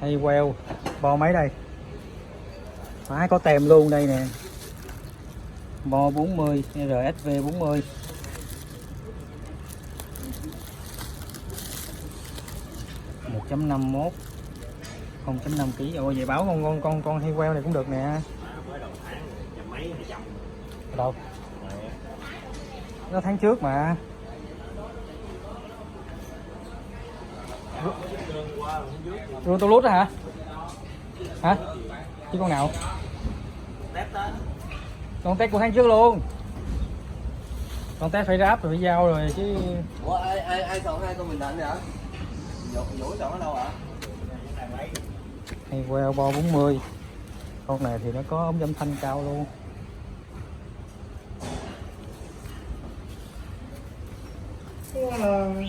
hay queo bo mấy đây, má có tem luôn đây nè, bo 40 RSV 40. Một 1.51 0.5 kg. Ồ vậy báo con hay queo này cũng được nè. Đâu? Nó tháng trước mà. Rùa tôi lút đó hả? Hả? Chứ con nào? Con test của tháng trước luôn. Con test phải ráp rồi phải giao rồi chứ. Ủa ai chọn hai con Bình Định vậy? Vũ chọn ở đâu hả? Hay queo bo 40. Con này thì nó có ống giảm thanh cao luôn. Wow.